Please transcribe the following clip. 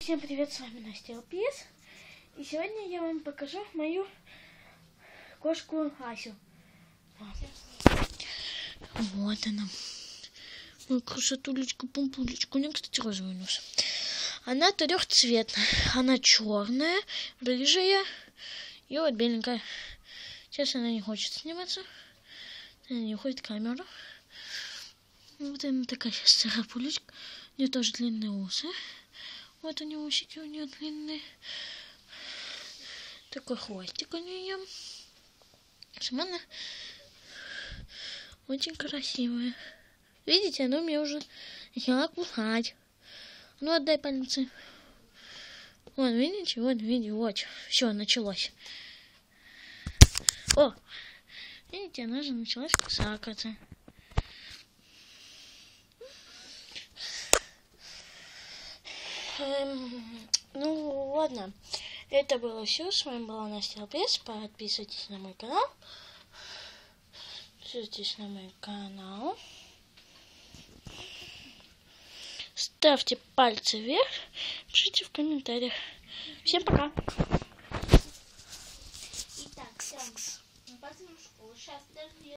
Всем привет, с вами Настя ЛПС. И сегодня я вам покажу мою кошку Асю. Вот она. Ой, красотулечка, пумпулечка. У нее, кстати, розовый нос. Она трехцветная. Она черная, рыжая и вот беленькая. Сейчас она не хочет сниматься. Она не уходит в камеру. Вот она такая сейчас царапулечка. У нее тоже длинные усы. Вот у нее усики, у нее длинные. Такой хвостик у нее. Сама она очень красивая. Видите, она мне уже начала кусать. Ну, отдай пальцы. Вот, видите, вот. Все, началось. О, видите, она же началась кусаться. Ну, ладно. Это было все. С вами была Настя ЛПС. Подписывайтесь на мой канал. Ставьте пальцы вверх. Пишите в комментариях. Всем пока. Итак, все. Мы пойдем в школу. Сейчас, подожди.